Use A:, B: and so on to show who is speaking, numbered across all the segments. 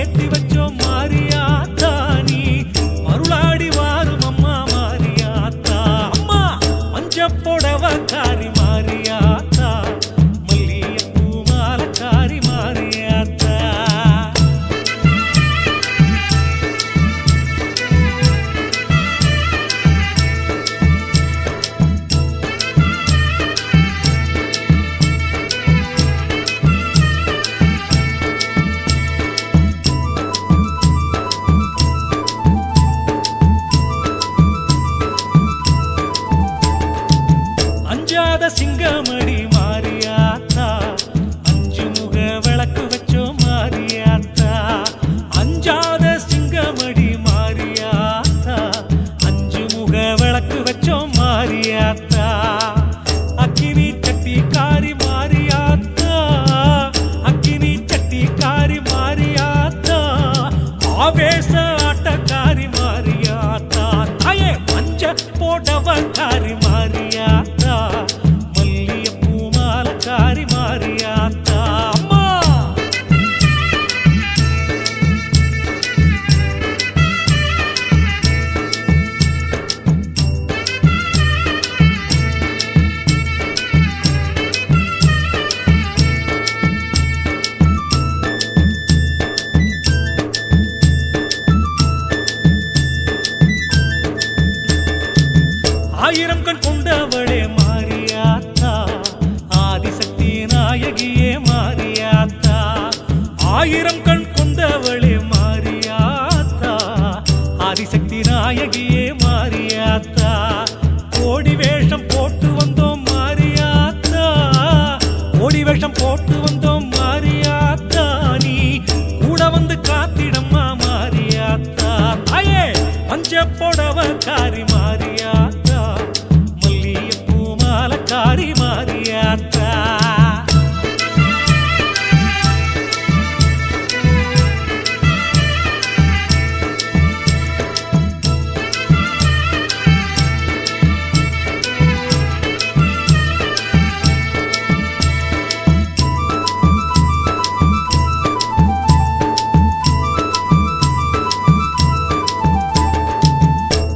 A: ஏத்தி வச்சோம் மாரியாத்தா நீ மருளாடி வாரும் அம்மா மாரியாத்தா அம்மா மஞ்ச புடவக்காரி மாரியாத்தா மல்லிகைப்பூ மாலக்காரி மாரியாத்தா அஞ்சாத சிங்கமடி மாரியாத்தா அஞ்சு முக விளக்கு வச்சோம் மாரியாத்தா அஞ்சாத சிங்கமடி மாரியாத்தா அஞ்சு முக விளக்கு வச்சோம் மாரியாத்தா அக்கினி சட்டி காரி மாரியாத்தா அக்கினி சட்டி காரி மாரியாத்தா ஆவேச ஆட்டக்காரி மாரியாத்தா தாயே மஞ்ச போடவக்காரி மாரியாத்தா மல்லிகைப்பூ மாலக்காரி மாரியாத்தா அம்மா ஆயிரம் கண் கொண்டவளே மாரியாத்தா ஆதிசக்தி நாயகியே மாரியாத்தா ஆயிரம் கண் கொண்டவளே மாரியாத்தா ஆதிசக்தி நாயகியே மாரியாத்தா கோடி வேஷம் போட்டு வந்தோம் மாரியாத்தா கோடி வேஷம் போட்டு வந்தோம் மாரியாத்தா நீ கூட வந்து காத்திடம்மா மாரியாத்தா தாயே மஞ்ச புடவக்காரி மாரியாத்தா மல்லிகைப்பூ மாலக்காரி மாரியாத்தா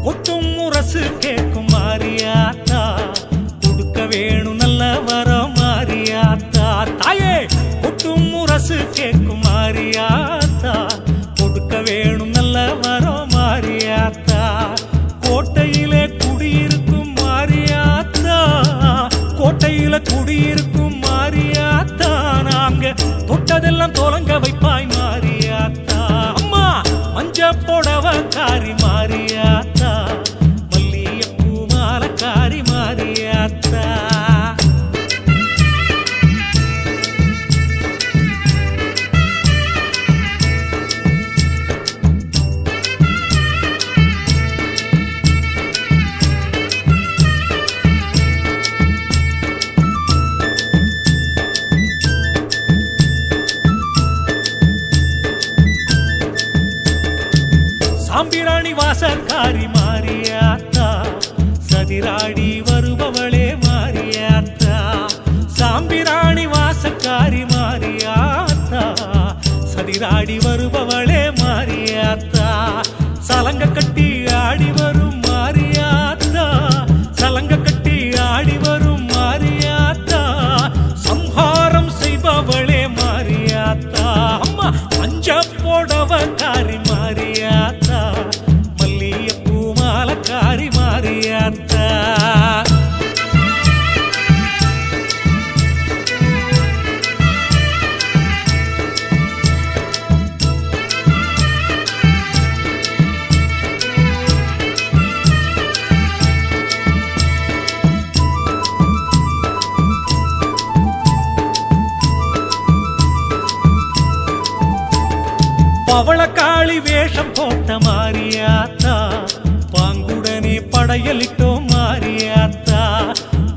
A: ஒட்டும் முரசு கேட்கும் மாரியாத்தா கொடுக்க வேணும் நல்ல வரம் மாரியாத்தா தாயே ஒட்டும் முரசு கேட்கும் மாரியாத்தா கொடுக்க வேணும் நல்ல வரம் மாரியாத்தா கோட்டையிலே குடியிருக்கும் மாரியாத்தா கோட்டையில குடியிருக்கும் மாரியாத்தா நாங்க தொட்டதெல்லாம் தொலங்க வைப்பாய் மாரியாத்தா அம்மா மஞ்ச புடவக்காரி மாரியாத்தா மல்லிகைப்பூ மாலக்காரி மாரியாத்தா சாம்பிராணி வாசக்காரி மாரியாத்தா சதிராடி வருபவளே மாரியாத்தா சாம்பிராணி வாசக்காரி மாரியாத்தா சதிராடி வருபவளே மாரியாத்தா சலங்க கட்டி ஆடி வரும் மாரியாத்தா சலங்க கட்டி ஆடி வரும் மாரியாத்தா சம்ஹாரம் செய்பவளே மாரியாத்தா அம்மா மஞ்ச புடவக்காரி மாரியாத்தா மல்லிகைப்பூ மாலக்காரி மாரியாத்தா பவளக்காளி வேஷம் போட்ட மாரியாத்தா பாங்குடனே படையலிட்டோம் மாரியாத்தா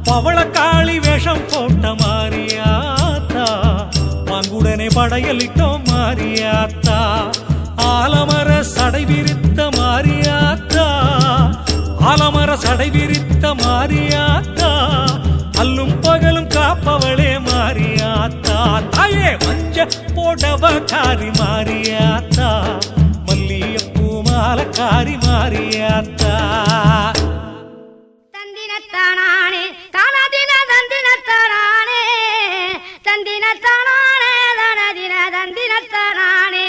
A: பவளக்காளி வேஷம் போட்ட மாரியாத்தா பாங்குடனே படையலிட்டோம் மாரியாத்தா ஆலமர சடை விரித்த மாரியாத்தா ஆலமர சடை விரித்த மாரியாத்தா அல்லும் பகலும் காப்பவளே மாரியாத்தா தாயே மஞ்ச போடவக்காரி மாரியாத்தா பவளக்காரி மாரியாத்தா
B: தந்தினத்தானே தானதின தந்தினத்தானே தந்தினத்தானே தனதின தந்தினத்தானே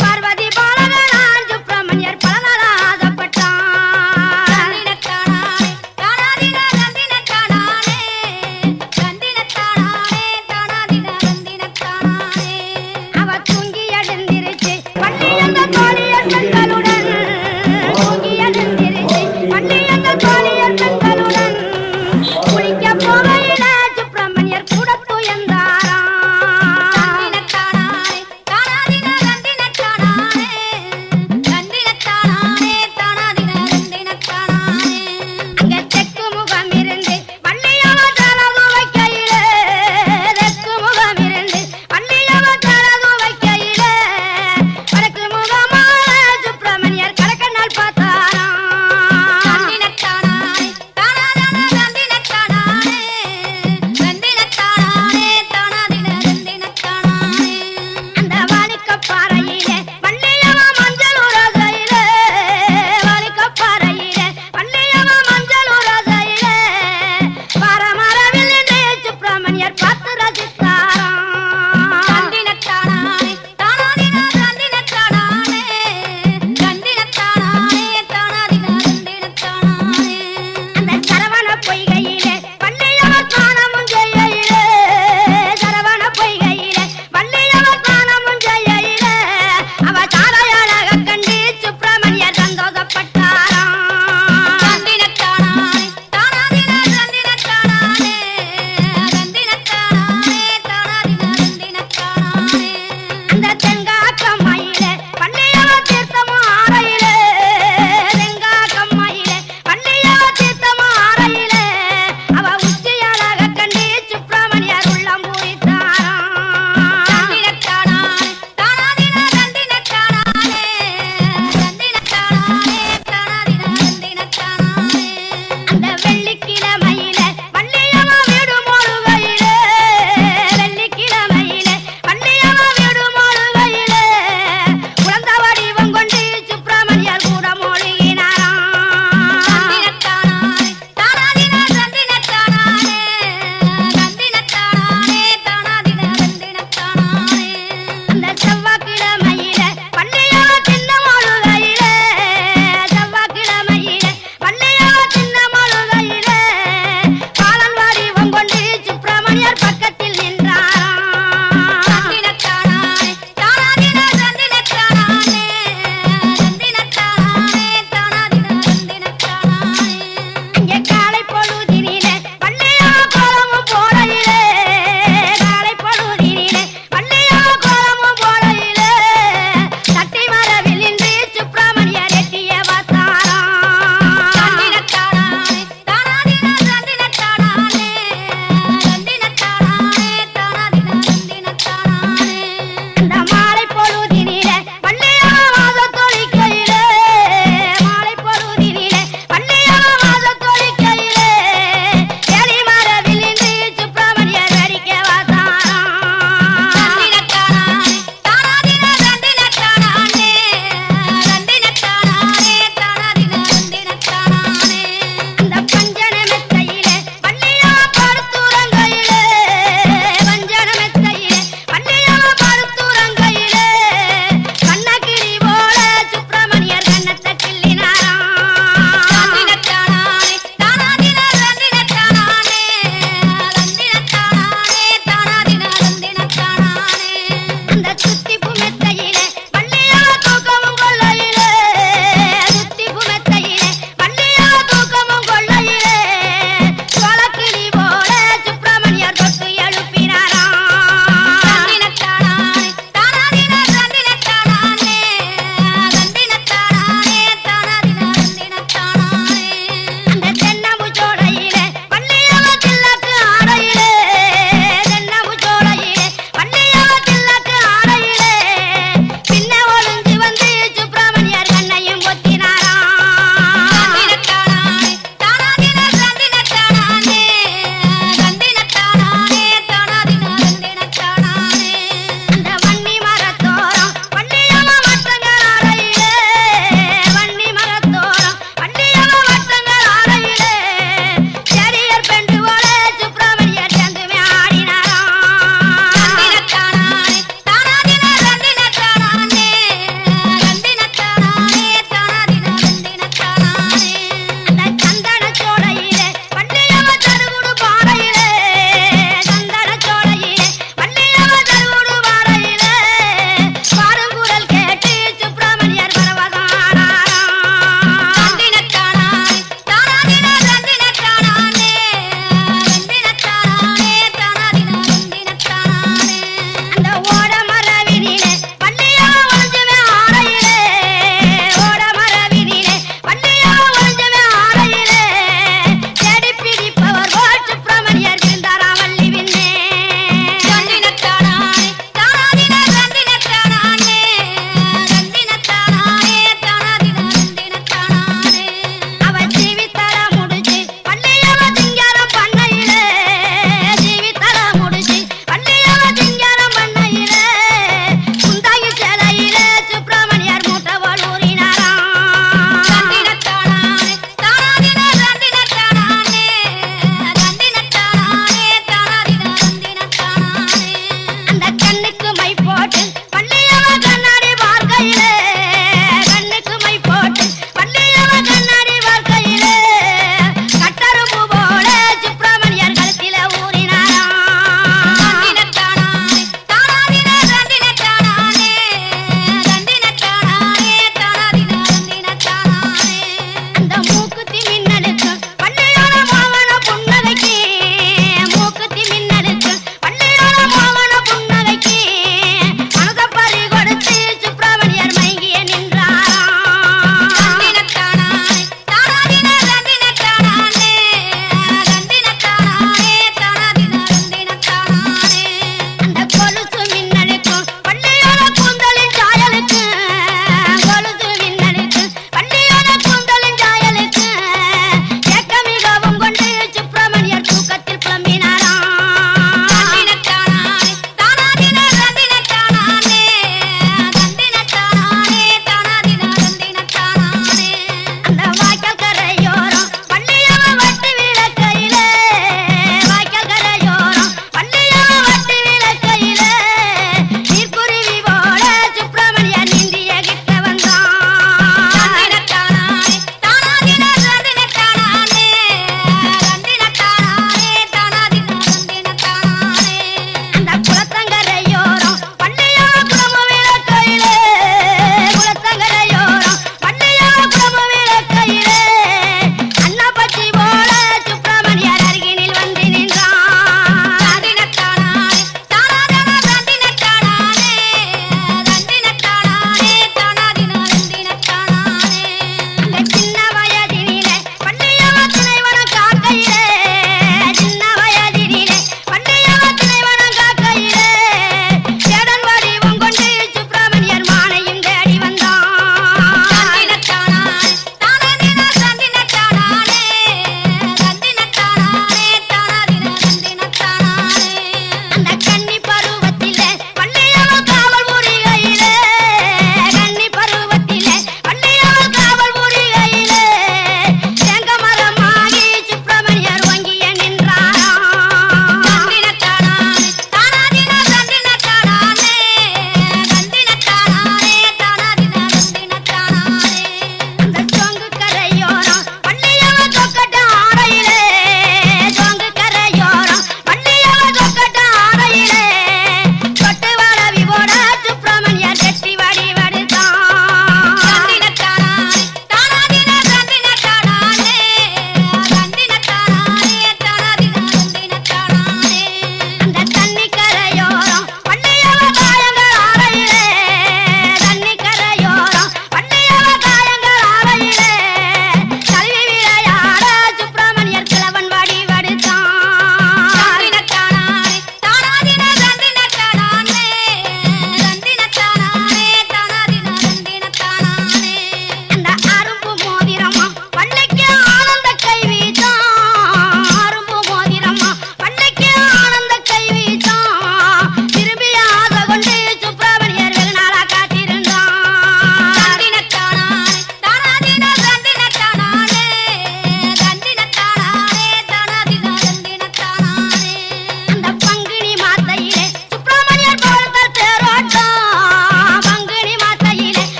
B: பார்வதி பாலகனான்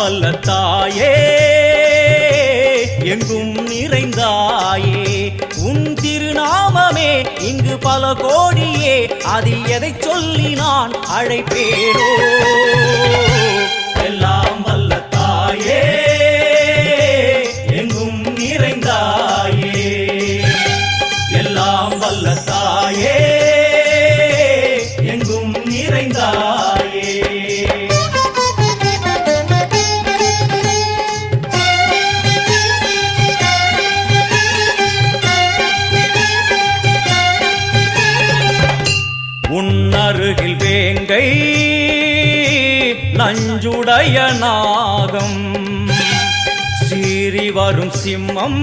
A: வல்ல தாயே எங்கும் நிறைந்தாயே உன் திருநாமமே இங்கு பல கோடியே அதில் எதை சொல்லி நான் அழைப்பேனோ எல்லாம் வல்ல தாயே எங்கும் நிறைந்தாயே எல்லாம் வல்ல தாயே எங்கும் நிறைந்தாயே உன்னருகில் வேங்கை நஞ்சுடைய நாகம் சீறி வரும் சிம்மம்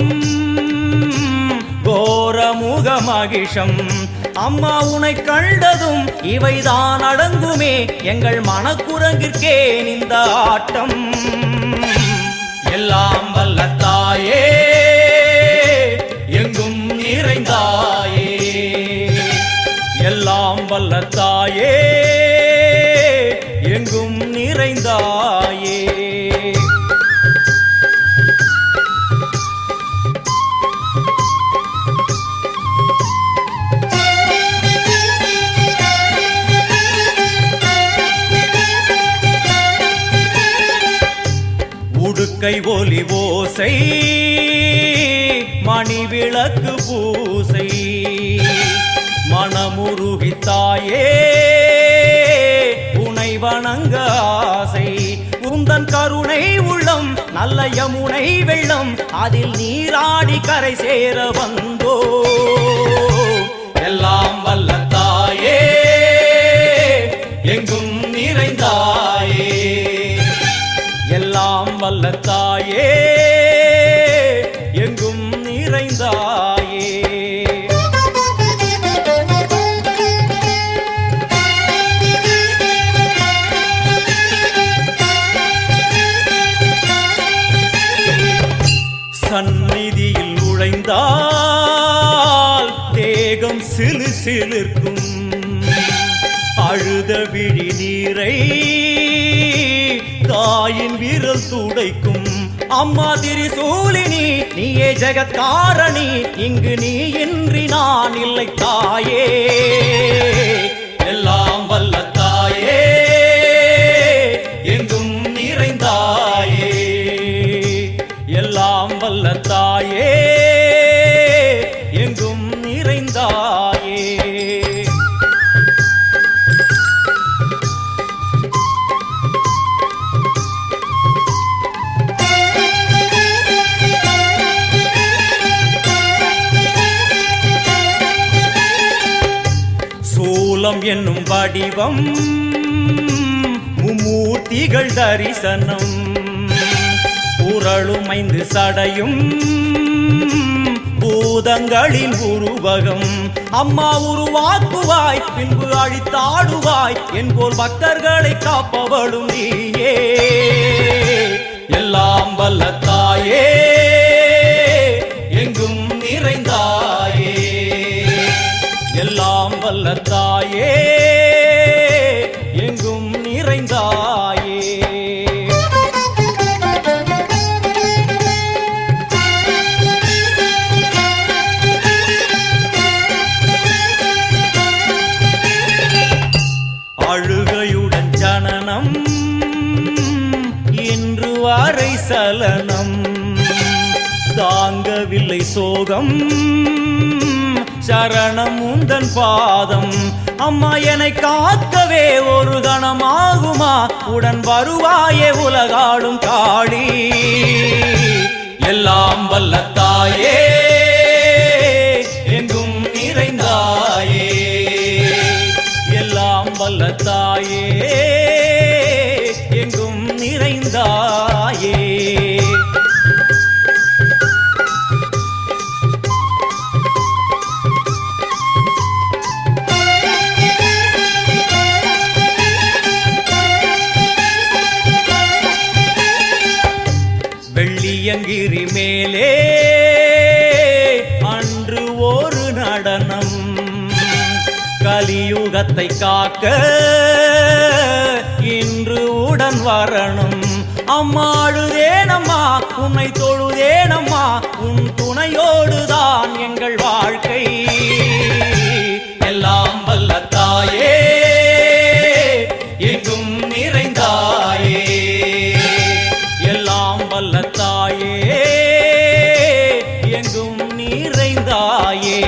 A: கோரமுக மகிஷம் அம்மா உனை கண்டதும் இவைதான் அடங்குமே எங்கள் மனக்குரங்கிற்கே இந்த ஆட்டம் எல்லாம் வல்ல தாயே எங்கும் நிறைந்தாயே எல்லாம் வல்ல தாயே எங்கும் நிறைந்தாயே உடுக்கை ஒலி ஓசை மணி விளக்கு பூசை மனமுருகித்தாயே உனை வணங்க ஆசை உந்தன் கருணை உள்ளம் நல்ல யமுனை வெள்ளம் அதில் நீராடி கரை சேர வந்தோ எல்லாம் வல்ல தாயே எங்கும் நிறைந்தாயே எல்லாம் வல்ல தாயே எங்கும் நிறைந்தாயே சந்நிதியில் நுழைந்தால் தேகம் சிலு சிலிர்க்கும் அழுத விழி நீரை தாயின் விரல் துடைக்கும் அம்மா திரிசூலினி நீயே ஜெகத்காரணி இங்கு நீ இன்றி நான் இல்லை தாயே எல்லாம் வல்ல தாயே எங்கும் நிறைந்தாயே எல்லாம் வல்ல தாயே எங்கும் நிறைந்தாயே சூலம் என்னும் வடிவம் மும்மூர்த்திகள் தரிசனம் உரளும் 5 சடையும் பூதங்களின் உருவகம் அம்மா உருவாக்குவாய் பின்பு அழித்தாடுவாய் என்போல் பக்தர்களை காப்பவளும் நீயே எல்லாம் வல்ல தாயே எங்கும் நிறைந்தாயே எல்லாம் வல்ல தாயே எங்கும் நிறைந்தாயே அழுகையுடன் ஜனனம் இன்று வரை சலனம் தாங்கவில்லை சோகம் சரணம் உந்தன் பாதம் அம்மா என்னை காக்கவே ஒரு கணமாகுமா உடன் வருவாயே உலகாடும் காளி எல்லாம் வல்ல தாயே எங்கும் நிறைந்தாயே எல்லாம் வல்ல தாயே எங்கும் நிறைந்தாயே வெள்ளியங்கிரி மேலே அன்று ஒரு நடனம் கலியுகத்தை காக்க இன்று உடன் வரணும் அம்மா அழுதேனம்மா உன்னை தொழுதேனம்மா உன் துணையோடுதான் எங்கள் வாழ்க்கை. எல்லாம் வல்ல தாயே எங்கும் நிறைந்தாயே, எல்லாம் வல்ல தாயே எங்கும் நிறைந்தாயே.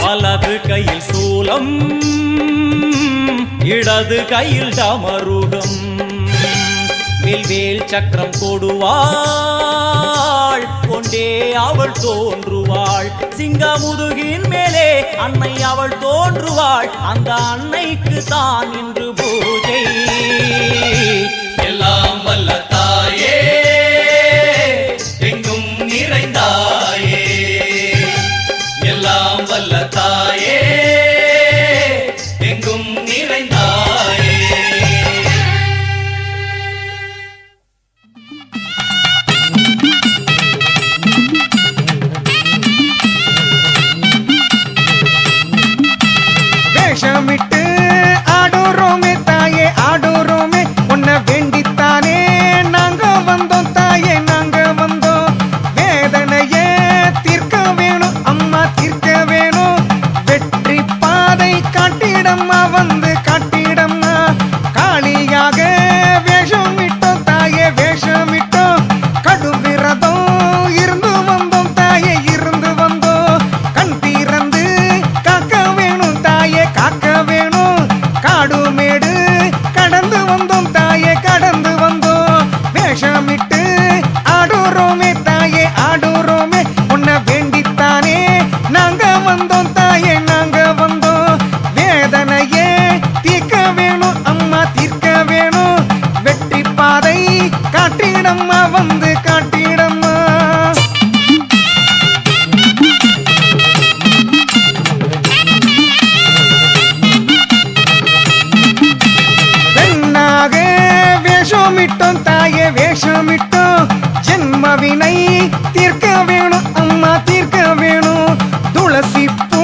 A: வலது கையில் சூலம், இடது கையில் டமருகம், வில்வேல் சக்கரம் கொடுவாள் கொண்டே அவள் தோன்றுவாள். சிங்கமுதுகின் மேலே அன்னை அவள் தோன்றுவாள், அந்த அன்னைக்கு தான் இன்று பூஜை. எல்லாம் வல்ல தாயே எங்கும் நிறைந்தாயே, எல்லாம் வல்ல தாயே எங்கும் நிறைந்தாயே.
C: வேஷமிட்டு ஆடுறோமே தாயே ஆடுறோமே, உன்னை வேண்டித்தானே நாங்க வந்தோம் தாயே நாங்க வந்தோம். வேதனையே தீர்க்க வேணும் அம்மா தீர்க்க வேணும், வெற்றி பாதை காட்டிடம்மா வந்து காட்டிடம்மா. காளியாக வேஷமிட்டோம் தாயே வேஷமிட்டோம், கடும் விரதம் இருந்து வந்தோம் தாயே இருந்து வந்தோம். கண் திறந்து காக்க வேணும் தாயே காக்க வேணும், காடு மேடு கடந்து வந்தோம் தாயே கடந்து வந்தோம். வேஷமிட்டு ஆடுறோமே தாயே ஆடுறோமே, உன்னை வேண்டித்தானே நாங்க வந்தோம் தாயே நாங்க வந்தோம். வேதனையே தீர்க்க வேணும் அம்மா தீர்க்க வேணும், வெற்றி பாதை காட்டிடம்மா வந்து காட்டிடம்மா. பெண்ணாக வேஷமிட்டோம் தாயே வேஷமிட்டோம், ஜென்மவினை தீர்க்க வேணும் அம்மா தீர்க்க வேணும். துளசி பூ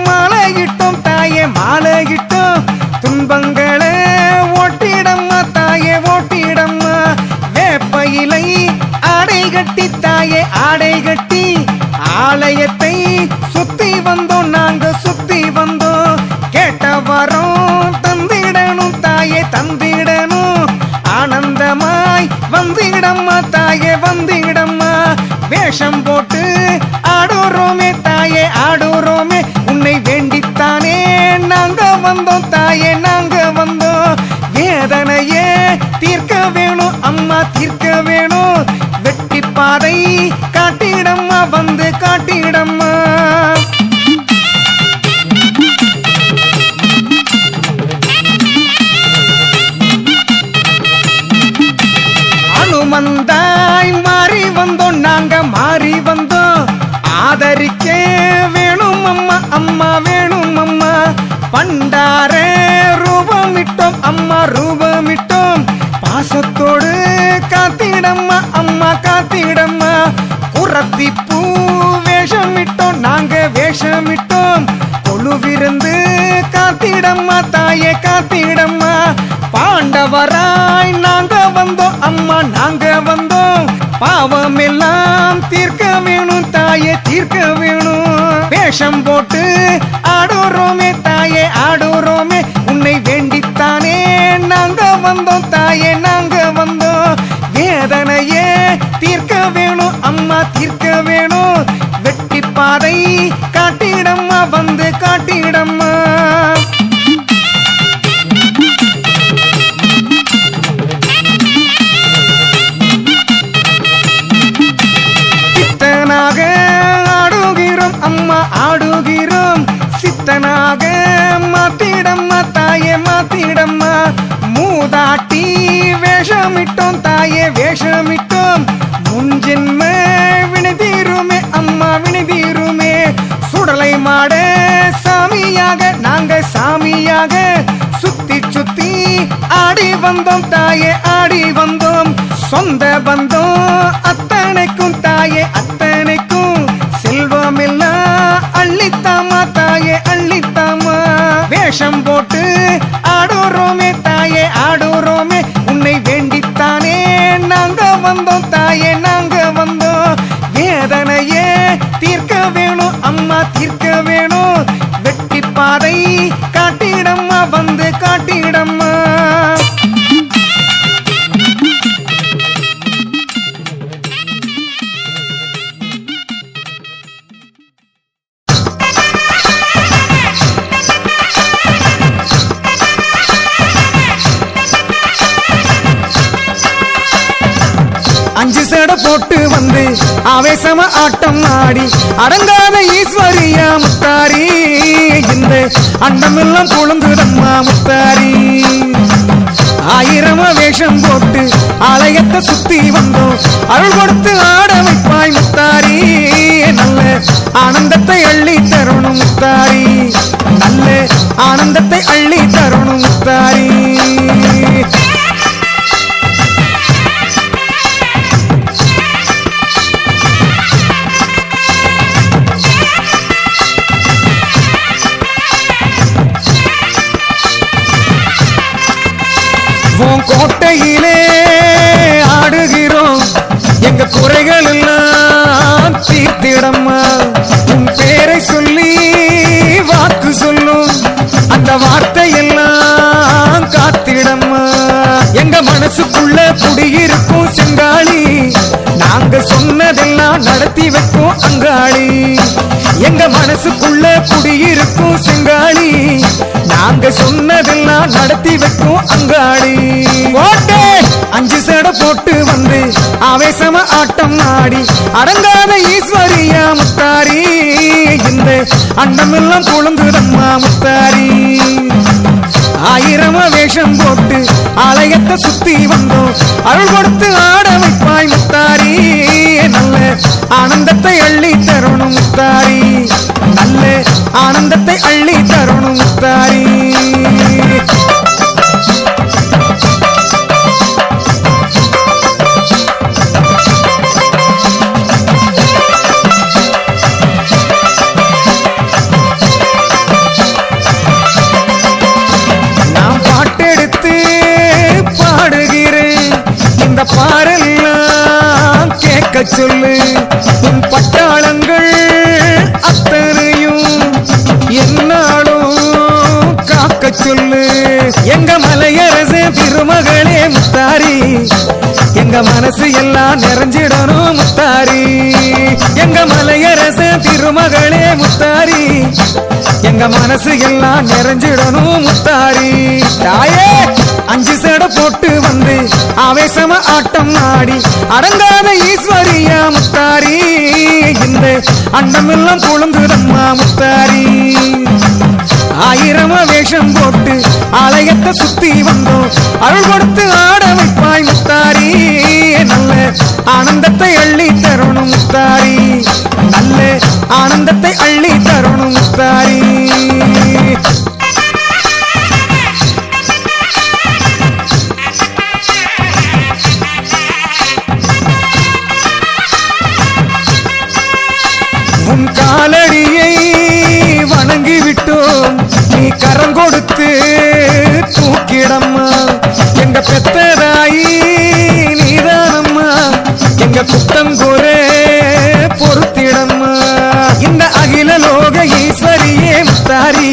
C: மாலையிட்டோம் தாயே மாலையிட்டோம், துன்பங்களை ஓட்டிடம்மா தாயே ஓட்டிடம்மா. வேப்பையிலை ஆடை கட்டி தாயே ஆடை கட்டி, ஆலயத்தை சுத்தி வந்தோம் நாங்க சுத்தி வந்தோம். கேட்ட வரோம் தந்திடணும் தாயே தந்திடணும், ஆனந்தமாய் வந்திடம்மா தாயே வந்திடம்மா. வேஷம் போட்டு ஆடுறோமே தாயே ஆடுறோமே, உன்னை வேண்டித்தானே நாங்க வந்தோம் தாயே நாங்க வந்தோம். வேதனையே தீர்க்க வேணும் அம்மா தீர்க்க வேணும், வெற்றி பாதை காட்டிடம்மா வந்து காட்டிடம்மா. அனுமந்தாய் மாறி வந்தோம் நாங்க மாறி வந்தோம், ஆதரிக்க வேணும் அம்மா அம்மா வேணும் அம்மா. பண்டார ரூபமிட்டோம் அம்மா ரூபமிட்டோம், பாசத்தோடு காத்திடம்மா அம்மா காத்திடம்மா. குரத்தி பூ வேஷமிட்டோம் நாங்க வேஷமிட்டோம், கொழுவிருந்து காத்திடம்மா தாயே காத்திடம்மா. பாண்டவராய் நாங்க வந்தோம் அம்மா நாங்க வந்தோம், பாவம் எல்லாம் தீர்க்க வேணும் தாயே தீர்க்க வேணும். வேஷம் போட்டு ஆடுறோமே தாயே ஆடுறோமே, உன்னை வேண்டித்தானே நாங்க வந்தோம் தாயே நாங்க வந்தோம். வேதனையே தீர்க்க வேணும் அம்மா தீர்க்க வேணும், வெற்றி பாதை காட்டிடம்மா வந்து காட்டிடம்மா. சித்தனாக ஆடுகிறோம் அம்மா ஆடுகிறோம், சித்தனாக மாத்திடம்மா தாயே மாத்திடம்மா. மூதாட்டி வேஷமிட்டோம் தாயே வேஷமிட்டோம், முன்ஜென்ம வினைதீருமே அம்மா வினைதீருமே. சுடலை மாட சாமியாக நாங்க சாமியாக, சுத்தி சுத்தி ஆடி வந்தோம் தாயே ஆடி வந்தோம். சொந்த பந்தம் அத்தனைக்கும் தாயே அத்தனைக்கும், தாயே அள்ளித்தாமா. வேஷம் போட்டு ஆடுறோமே தாயே ஆடுறோமே, உன்னை வேண்டித்தானே நாங்க வந்தோம் தாயே நாங்க வந்தோம். வேதனையே தீர்க்க வேணும் அம்மா தீர்க்க வேணும், வெட்டி பாதை காட்டிடம்மா வந்து காட்டிடம்மா. அஞ்சு சேட போட்டு வந்து ஆவேசமா ஆட்டம் ஆடி அடங்காத ஈஸ்வரியா முத்தாரி, இந்த அண்டமெல்லாம் குழுங்குதம்மா முத்தாரி. ஆயிரமா வேஷம் போட்டு ஆலயத்தை சுத்தி வந்தோம், அருள் கொடுத்து ஆட வைப்பாய் முத்தாரி. நல்ல ஆனந்தத்தை அள்ளி தரணும் முத்தாரி, நல்ல ஆனந்தத்தை அள்ளி தரணும் முத்தாரி. கோட்டையிலே ஆடுகிறோம், எங்க குறைகள் எல்லாம் தீர்த்திடம்மா. உன் பேரை சொல்லி வாக்கு சொல்லும், அந்த வார்த்தை எல்லாம் காத்திடம்மா. எங்க மனசுக்குள்ள குடியிருக்கும் செங்காளி, நாங்க சொன்னதெல்லாம் நடத்தி வைக்கும் அங்காளி. எங்க மனசுக்குள்ள குடியிருக்கும் செங்காளி, நாங்க சொன்னதெல்லாம் நடத்தி வைக்கும் அங்காளி. ஓட்டே அஞ்சு சேட போட்டு வந்து ஆவேசமா ஆட்டம் ஆடி அடங்காத ஈஸ்வரியா முத்தாரி, இந்த அண்டமெல்லாம் குழுங்குதம்மா முத்தாரி. ஆயிரமா வேஷம் போட்டு ஆலயத்தை சுத்தி வந்தோம், அருள் கொடுத்து ஆட வைப்பாய் முத்தாரி. நல்ல ஆனந்தத்தை அள்ளி தரணும் முத்தாரி, நல்ல ஆனந்தத்தை அள்ளி தரணும் முத்தாரி. நான் பாட்டெடுத்து பாடுகிறேன், இந்த பாரெல்லாம் கேட்க சொல்லு. உன் பட்டாளங்கள் அத்தனையும் என்னாலும் காக்க சொல்லு. எங்க மலையரச திருமகளே முத்தாரி, எங்க மனசு எல்லாம் நிறைஞ்சிடணும் முத்தாரி. எங்க மலையரச திருமகளே முத்தாரி, எங்க மனசு எல்லாம் நிறைஞ்சிடணும் முத்தாரி. தாயே அஞ்சு சேட போட்டு வந்து ஆவேசமா ஆட்டம் ஆடி அடங்காத ஈஸ்வரியா முத்தாரி, இந்த அண்டமெல்லாம் குழுங்குதம்மா முத்தாரி. ஆயிரமா வேஷம் போட்டு ஆலயத்தை சுத்தி வந்தோம், அருள் கொடுத்து ஆட வைப்பாய் முத்தாரி. நல்ல ஆனந்தத்தை அள்ளி தரணும் முத்தாரி, நல்ல ஆனந்தத்தை அள்ளி தரணும் முத்தாரி. உன் காலடியை வணங்கி விட்டோம், நீ கரம் கொடுத்து தூக்கிடம்மா. எங்க பெத்ததாயி நீதானம்மா, எங்க குத்தங்குறை பொறுத்திடம்மா. இந்த அகில லோக ஈஸ்வரியே முத்தாரி,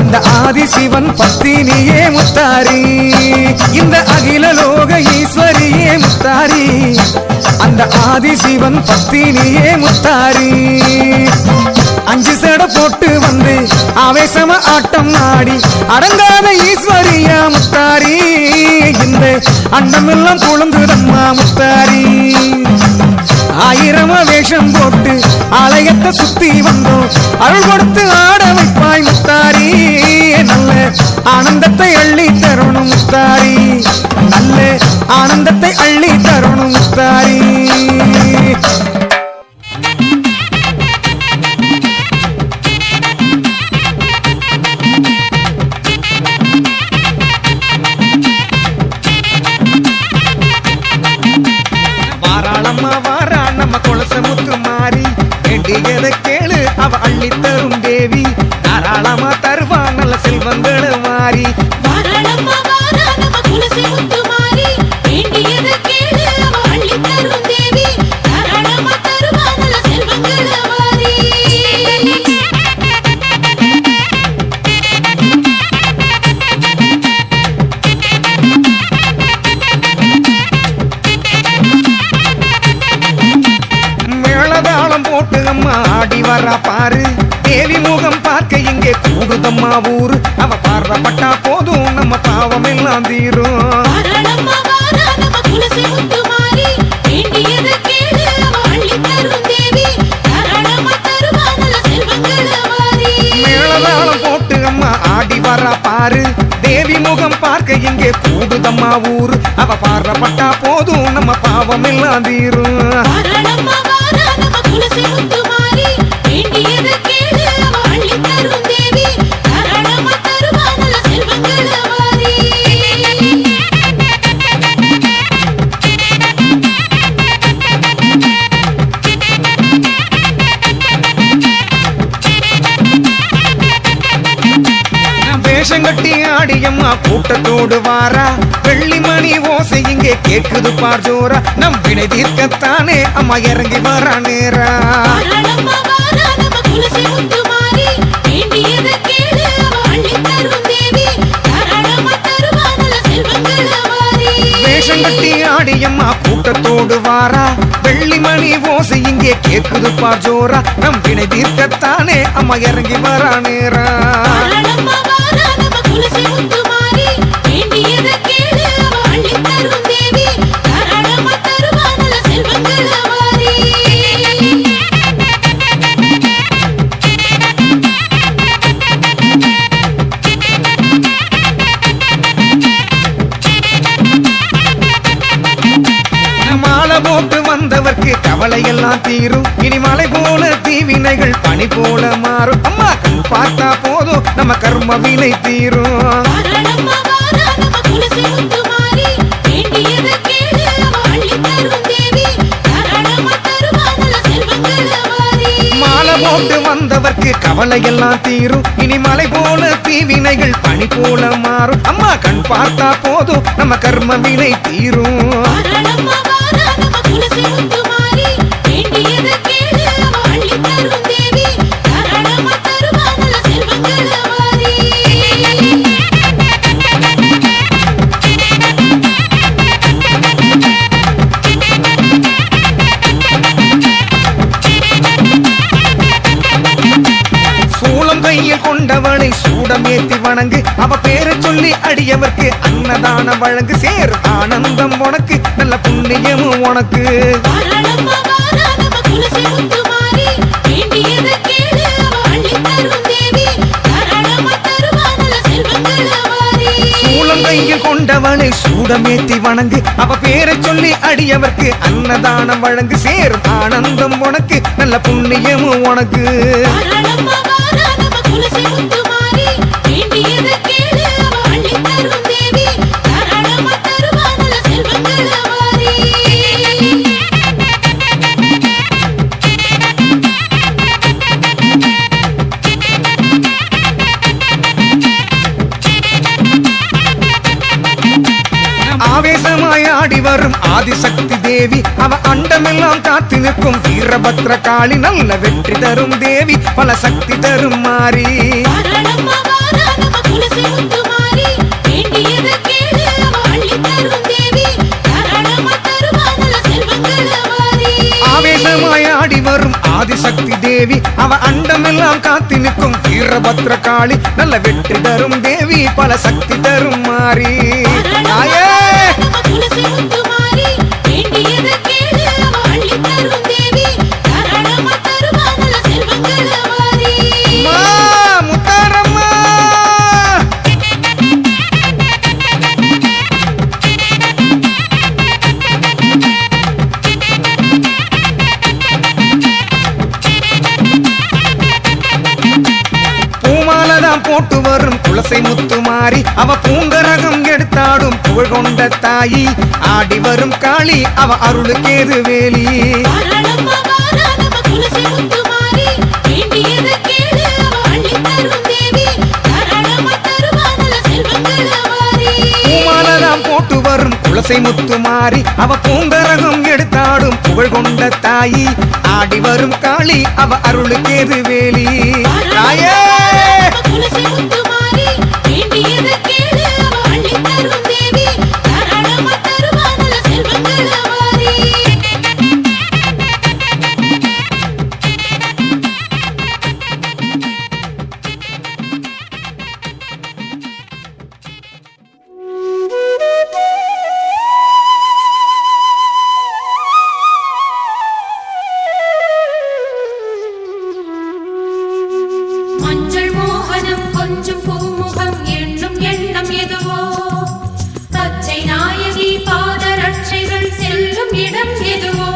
C: அந்த ஆதிசிவன் பத்தினியே முத்தாரி. இந்த அகில லோக ஈஸ்வரியே முத்தாரி, அந்த ஆதிசிவன் பத்தினியே முத்தாரி. அஞ்சு சேட போட்டு வந்து ஆவேசமா ஆட்டம் ஆடி அடங்காத ஈஸ்வரியா முத்தாரி, இந்த அண்டமெல்லாம் குழுங்குதம்மா முத்தாரி. ஆயிரமா வேஷம் போட்டு ஆலயத்தை சுத்தி வந்தோம், அருள் கொடுத்து ஆட வைப்பாய் முத்தாரி. நல்ல ஆனந்தத்தை அள்ளி தரணும் முத்தாரி, நல்ல ஆனந்தத்தை அள்ளி தரணும் முத்தாரி. வாராளம்மா வாரா நம்ம கொலச முத்து மாறி, வேண்டியதை கேளு அவ அள்ளி தரும் தேவி தாராளமா தருவா நல்ல செல்வங்களை மாறி
D: வாராளம்மா வாரா நம்ம குலசை முத்துமாரி வேண்டியதை கேளு அவ அள்ளி தரும் தேவி தாராளமா தருவா நல்ல செல்வங்களை வாரி
C: மேளதாளம் போட்டு அம்மா ஆடி வரா பாரு தேவி முகம் பார்க்க இங்கே கூடுதம்மா ஊரு அவ பார்வப்பட்டா போதும் நம்ம பாவம் எல்லாம் தீரும்
D: வாராளம்மா வாரா நம்ம குலசை முத்துமாரி வேண்டியதை கேளு அவ அள்ளி தரும் தேவி தாராளமா தருவா நல்ல செல்வங்களை வாரி
C: மேளதாளம் போட்டு அம்மா ஆடி வரா பாரு தேவி முகம் பார்க்க இங்கே கூடுதம்மா ஊரு அவ பார்வப்பட்டா போதும் நம்ம பாவம் எல்லாம் தீரும்
D: வாராளம்மா வாரா நம்ம குலசை முத்துமாரி வேண்டியதை கேளு அவ அள்ளி தரும் தேவி தாராளமா தருவா நல்ல செல்வங்களை வாரி
C: வேஷம் கட்டி ஆடியம்மா கூட்டத்தோடு வாரா வெள்ளி மணி ஓசை இங்கே கேக்குது பார் ஜோரா நம் வினை தீர்க்கத்தானே அம்மா இறங்கி வரா நேரா
D: வாராளம்மா வாரா நம்ம குலசை முத்துமாரி வேண்டியதை கேளு அவ அள்ளி தரும் தேவி தாராளமா தருவா நல்ல செல்வங்களை வாரி
C: வேஷம் கட்டி ஆடியம்மா கூட்டத்தோடு வாரா வெள்ளி மணி ஓசை இங்கே கேக்குது பார் ஜோரா நம் வினை தீர்க்கத்தானே அம்மா இறங்கி வரா நேரா
D: வாராளம்மா வாரா நம்ம குலசை முத்துமாரி வேண்டியதை கேளு அவ அள்ளி தரும் தேவி தாராளமா தருவா நல்ல செல்வங்களை வாரி
C: மாலை போட்டு வந்தவர்க்கு கவலை எல்லாம் தீரும் இனி மலை போல தீவினைகள் பனி போல மாறும் அம்மா கண் பார்த்தா போதும் நம்ம கர்ம வினை தீரும்
D: வாராளம்மா வாரா நம்ம குலசை முத்துமாரி வேண்டியதை கேளு அவ அள்ளி தரும் தேவி தாராளமா தருவா நல்ல செல்வங்களை வாரி
C: மாலை போட்டு வந்தவர்க்கு கவலை எல்லாம் தீரும் இனி மலை போல தீவினைகள் பனி போல மாறும் அம்மா கண் பார்த்தா போதும் நம்ம கர்ம வினை தீரும்
D: வாராளம்மா வாரா நம்ம குலசை முத்துமாரி வேண்டியதை கேளு அவ அள்ளி தரும் தேவி தாராளமா தருவா நல்ல செல்வங்களை வாரி
C: சூளம் கையில் கொண்டவளை சூடமேத்தி வணங்கு அவ பேரை சொல்லி அடியவர்க்கு அன்னதானம் வழங்கு சேர் ஆனந்தம் உனக்கு நல்ல புண்ணியமும் உனக்கு
D: வாராளம்மா வாரா நம்ம குலசை முத்துமாரி வேண்டியதை கேளு அவ அள்ளி தரும் தேவி தாராளமா தருவா நல்ல செல்வங்களை வாரி
C: சூளம் கையில் கொண்டவளை சூடமேத்தி வணங்கு அவ பேரை சொல்லி அடியவர்க்கு அன்னதானம் வழங்கு சேர் ஆனந்தம் உனக்கு நல்ல புண்ணியமும் உனக்கு
D: வாராளம்மா வாரா நம்ம குலசை முத்துமாரி வேண்டியதை கேளு அவ அள்ளி தரும் தேவி தாராளமா தருவா நல்ல செல்வங்களை வாரி
C: ஆவேசமாய் ஆடி வரும் ஆதிசக்தி தேவி அவ அண்டமெல்லாம் காத்து நிற்கும் வீரபத்ர காளி நல்ல வெற்றி தரும் தேவி பல சக்தி தரும் மாறி
D: வாராளம்மா வாரா நம்ம குலசை முத்துமாரி வேண்டியதை கேளு அவ அள்ளி தரும் தேவி தாராளமா தருவா நல்ல செல்வங்களை வாரி
C: ஆவேசமாய் ஆடி வரும் ஆதிசக்தி தேவி அவ அண்டமெல்லாம் காத்து நிற்கும் வீரபத்ர காளி நல்ல வெற்றி தரும் தேவி பல சக்தி தரும் மாறி தாயே
D: நம்ம குலசை முத்துமாரி வேண்டியதை கேளு அவ அள்ளி தரும் தேவி தாராளமா தருவா நல்ல செல்வங்களை வாரி
C: அம்மா, முத்தாரம்மா பூமாலதான் போட்டு வரும் குலசை முத்துமாரி அவ பூங்கரகம் எடுத்தாடும் புகழ் கொண்ட தாயி ஆடி வரும் காளி அவ அருளுக்கேது வேலி
D: வாராளம்மா வாரா நம்ம குலசை முத்துமாரி
C: குலசை முத்துமாரி அவ பூங்கரகம் எடுத்தாடும் புகழ் கொண்ட தாயி ஆடி வரும் காளி அவ அருளுக்கேது வேலி தாயே
D: துளசி முத்துமாரி வேண்டியதை கேளு அவ அள்ளித் தரும் தேவி தாராளமா தருவா நல்ல செல்வங்களை வாரி மஞ்சள் மோகனம் கொஞ்சம் பூமுகம் எண்ணும் எண்ணம் எதுவோ பச்சை நாயகி பாதரட்சைகள் செல்லும் இடம் எதுவோ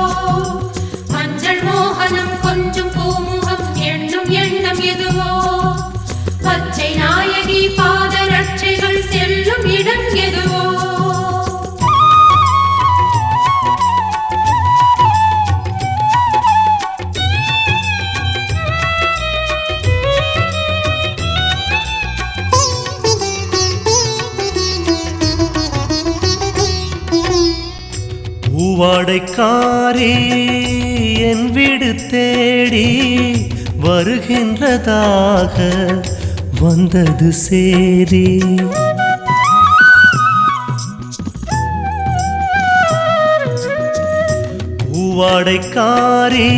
D: மஞ்சள் மோகனம் கொஞ்சம் பூமுகம் எண்ணும் எண்ணம் எதுவோ பச்சை நாயகி பாதரட்சைகள் செல்லும் இடம் எதுவோ
E: பூவாடைக்காரி என் வீடு தேடி வருகின்றதாக வந்தது சேரி பூவாடைக்காரி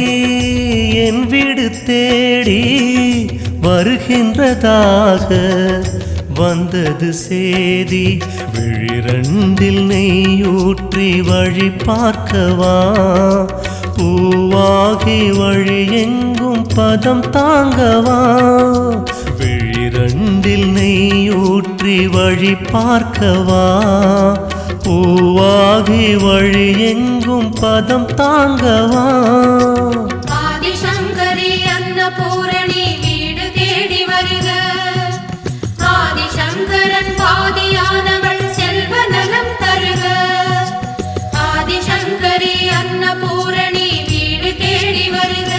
E: என் வீடு தேடி வருகின்றதாக வந்தது சேதி விழிரண்டில் நெய்யூற்றி வழி பார்க்கவா பூவாகி வழி எங்கும் பதம் தாங்கவா விழிரண்டில் நெய்யூற்றி வழி பார்க்கவா பூவாகி வழி எங்கும் பதம் தாங்கவா
D: ஆதிசங்கரி அன்னபூரணி வீடு தேடி வருக ஆதிசங்கரன் பாதியானவள் செல்வ நலம் தருக ஆதிசங்கரி அன்னபூரணி வீடு தேடி வருக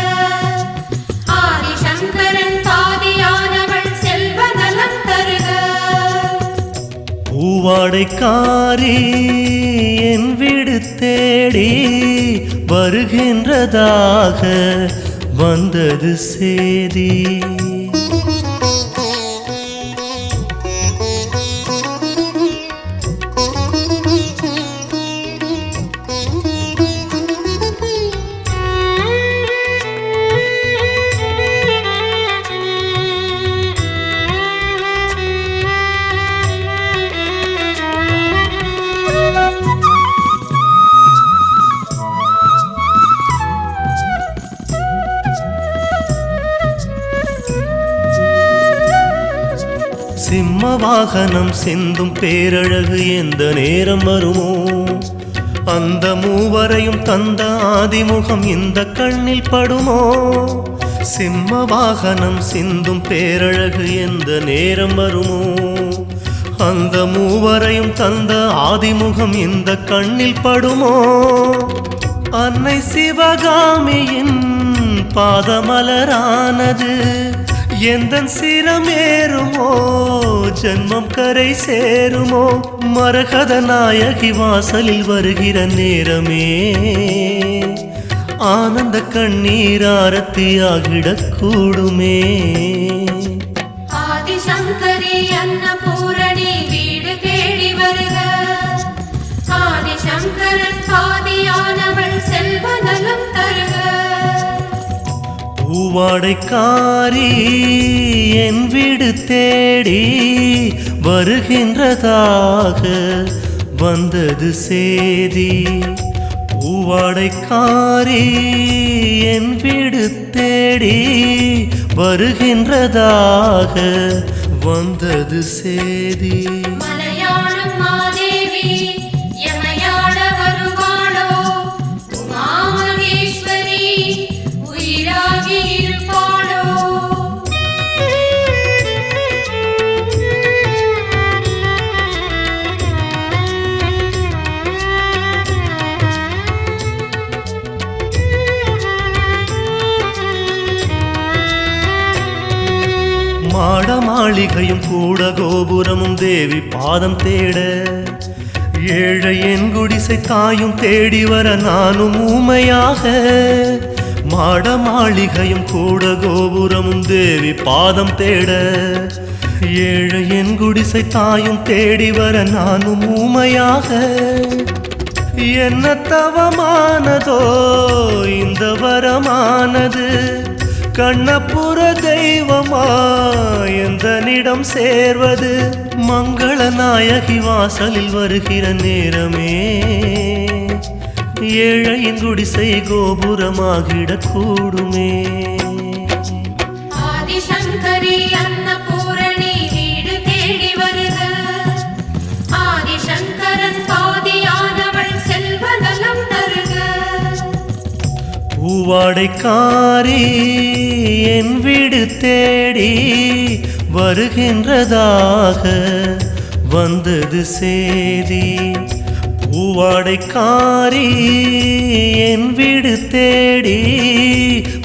D: ஆதிசங்கரன் பாதியானவள் செல்வ நலம் தருக
E: பூவாடைக்காரி என் வீடு தேடி வருகின்றதாக வந்தது சேதி சிம்ம வாகனம் சிந்தும் பேரழகு எந்த நேரம் வருமோ அந்த மூவரையும் தந்த ஆதிமுகம் இந்த கண்ணில் படுமோ சிம்ம வாகனம் சிந்தும் பேரழகு எந்த நேரம் வருமோ அந்த மூவரையும் தந்த ஆதிமுகம் இந்த கண்ணில் படுமோ அன்னை சிவகாமியின் பாதமலரானது எந்தன் சிரமேறுமோ ஜன்மம் கரை சேருமோ மரகத நாயகி வாசலில் வருகிற நேரமே ஆனந்த கண்ணீர் ஆரத்தியாகிடக் கூடுமே
D: ஆதிசங்கரி அன்னபூரணி வீடு தேடி வருக ஆதிசங்கரன் பாதியானவள் செல்வ நலம் தருக
E: பூவாடைக்காரி என் வீடு தேடி வருகின்றதாக வந்தது சேதி பூவாடைக்காரி என் வீடு தேடி வருகின்றதாக வந்தது சேதி
D: மலையாளம் மாதேவி எமையாட வருவாளோ உமாமகேஸ்வரி உயிராகி இருப்பாளோ
E: மாட மாளிகையும் கூட கோபுரமும் தேவி பாதம் தேட ஏழை என் குடிசை தாயும் தேடி வர நானும் ஊமையாக மாட மாளிகையும் கூட கோபுரமும் தேவி பாதம் தேட ஏழை என் குடிசை தாயும் தேடி வர நானும் ஊமையாக என்ன தவமானதோ இந்த வரமானது கண்ணப்புற தெய்வமா எந்தனிடம் சேர்வது மங்கள நாயகி வாசலில் வருகிற நேரமே ஏழையின் குடிசை கோபுரமாகிடக் கூடுமே
D: ஆதிசங்கரி அன்னபூரணி வீடு தேடி வருக ஆதிசங்கரன் பாதியானவள் செல்வ நலம் தருக
E: பூவாடைக்காரி என் வீடு தேடி வருகின்றதாக வந்தது சேதி பூவாடைக்காரி என் வீடு தேடி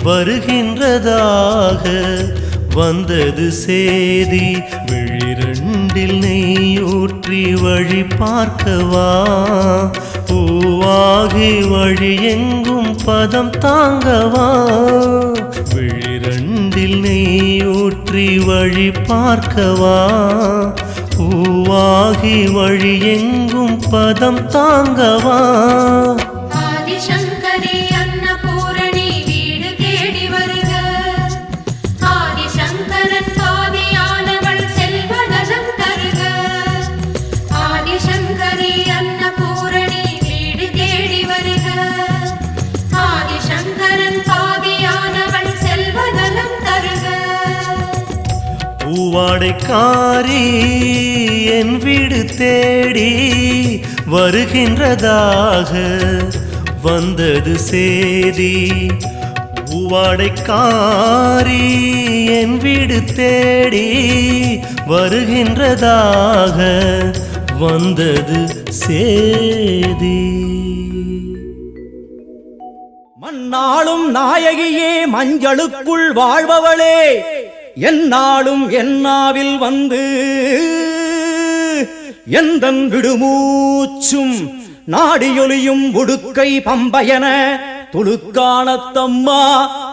E: வருகின்றதாக வந்தது சேதி விழிரண்டில் நெய்யூற்றி வழி பார்க்கவா பூவாகி வழி எங்கும் பதம் தாங்கவா விழிரண்டில் நெய்யூற்றி வழி பார்க்கவா பூவாகி வழி எங்கும் பதம் தாங்கவா
D: ஆதிசங்கரி அன்னபூரணி வீடு தேடி வருக ஆதிசங்கரன் பாதியானவள் செல்வ நலம் தருக ஆதிசங்கரி அன்னபூரணி வீடு தேடி வருக ஆதிசங்கரன் பாதியானவள் செல்வ நலம் தருக
E: பூவாடைக்காரி என் வீடு தேடி வருகின்றதாக வந்தது சேதி பூவாடைக்காரி என் வீடு தேடி வருகின்றதாக வந்தது சேதி
A: மண்ணாளும் நாயகியே மஞ்சளுக்குள் வாழ்பவளே என்னாலும் என்னாவில் வந்து எந்தன் விடுமூச்சும் நாடியொலியும் உடுக்கை பம்பயன துளுக்கானத்தம்மா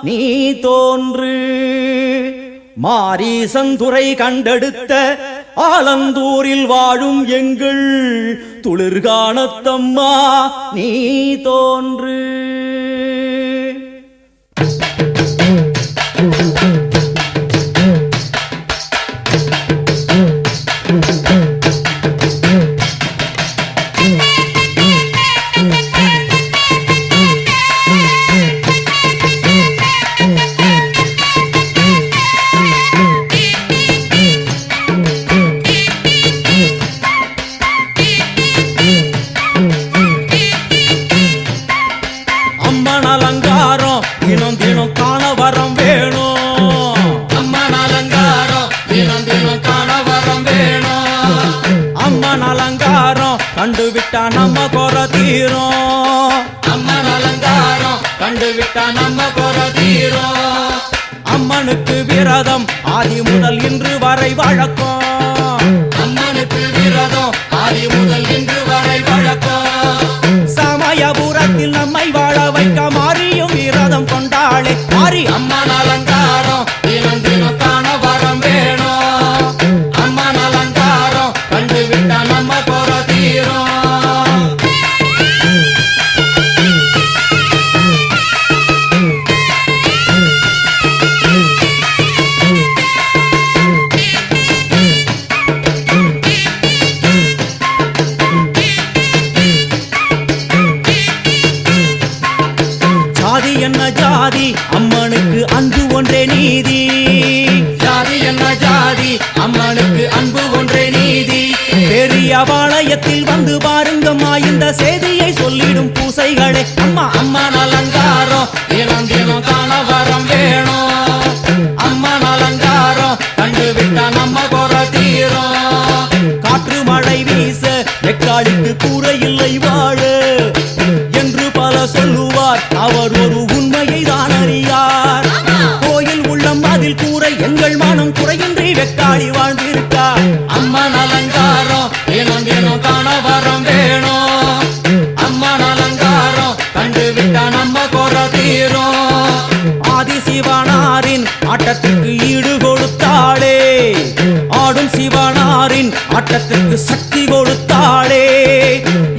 A: நீ தோன்று மாரீசந்துரை கண்டெடுத்த ஆலந்தூரில் வாழும் எங்கள் துளிர்கானத்தம்மா நீ தோன்று கண்டுவிட்டா நம்ம குறை தீரும் அம்மன் அலங்காரம் கண்டுவிட்டா நம்ம குறை தீரும் அம்மனுக்கு விரதம் ஆதி முதல் இன்று வரை வழக்கம் அம்மனுக்கு விரதம் ஆதி முதல் இன்று வரை வழக்கம் சமயபுரத்தில் நம்மை வாழ வைக்க மாறியும் விரதம் கொண்டாளே மாறி அம்மன் அலங்காரம் தினம் தினம் காண வரம் வேணும் அம்மன் அலங்காரம் கண்டுவிட்டா நம்ம குறை தீரும் என்ன ஜாதி அம்மனுக்கு அன்பு ஒன்றே நீதி ஜாதி என்ன ஜாதி அம்மனுக்கு அன்பு ஒன்றே நீதி பெரிய பாளையத்தில் வந்து பாருங்கம்மா இந்த செய்தியை சொல்லிடும் பூசைகளே அம்மா அம்மன் அலங்காரம் தினம் தினம் காண வரம் வேணும் அம்மன் அலங்காரம் கண்டுவிட்டா நம்ம குறை தீரும் காற்று மழை வீச வெக்காளிக்கு கூரை இல்லை வாழ என்று பல சொல்லுவார் அவர் ஒரு உண்மையை தான் அறியார் கோயில் உள்ளம் அதில் கூரை எங்கள் மனம் குறையின்றி வெக்காளி வாழ்ந்திருக்கார் அம்மன் அலங்காரம் தினம் தினம் காண வரம் வேணும் ஆட்டத்திற்கு ஈடு கொடுத்தாளே ஆடும் சிவனாரின் ஆட்டத்திற்கு சக்தி கொடுத்தாளே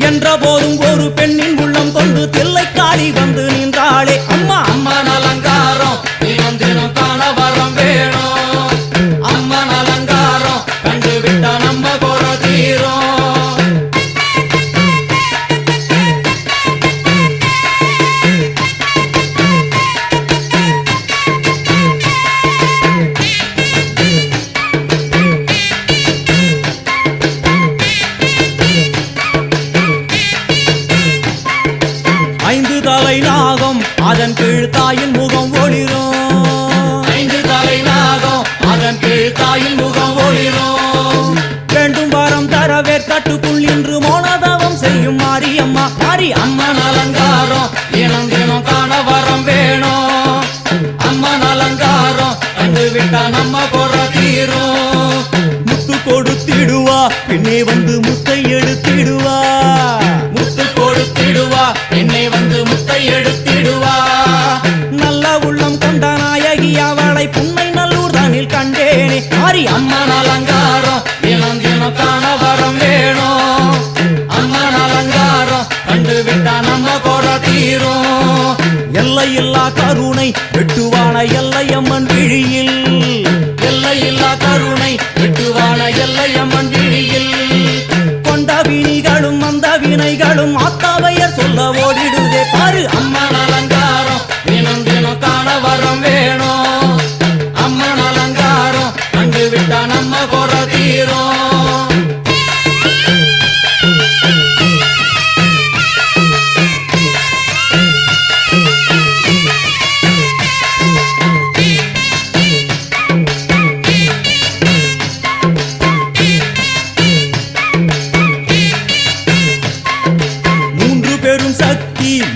A: என்ற போதும் ஒரு பெண்ணின் உள்ளம் கொண்டு தில்லைக்காளி வந்து நின்றாளே அம்மா அம்மன் அலங்காரம் தினம் தினம் காண வரம் வேணும் அம்மன் அலங்காரம் கண்டு விட்டா நம்ம குறை தீரும் 5 தலை நாகம் அதன் கீழ் தாயின் முகம் ஒளிரும் 5 தலை நாகம் அதன் கீழ் தாயின் முகம் ஒளிரும் வேண்டும் வரம் தரவே கட்டுக்குள் இன்று மோனதவம் செய்யும் மாரியம்மா மாரி அம்மன் அலங்காரம் தினம் தினம் காண வரம் வேணும் அம்மன் அலங்காரம் கண்டு விட்டா நம்ம குறை தீரும் முத்து கொடுத்திடுவா பின்னே வந்து முத்தை எடுத்திடுவா முத்து கொடுத்திடுவா என்னை வந்து முத்தை எடுத்திடுவா நல்ல உள்ளம் கொண்ட நாயகி அவளை புன்னை நல்லூர் தானில் கண்டேனே மாரி அம்மன் அலங்காரம் தினம் தினம் காண வரம் வேணும் அம்மன் அலங்காரம் கண்டு விட்டா நம்ம குறை தீரும் எல்லையில்லா கருணை வெட்டுவான எல்லையம்மன் விழியில் எல்லையில்லா கருணை வெட்டுவான எல்லையம்மன் விழியில் கொண்ட வினிகளும் அந்த வினைகளும் ஆத்தாவையர் சொல்ல ஓடிடுதே பாரு அம்மன் அலங்காரம் தினம் தினம் காண வரம் வேணும் அம்மன் அலங்காரம் கண்டு விட்டா நம்ம குறை தீரும்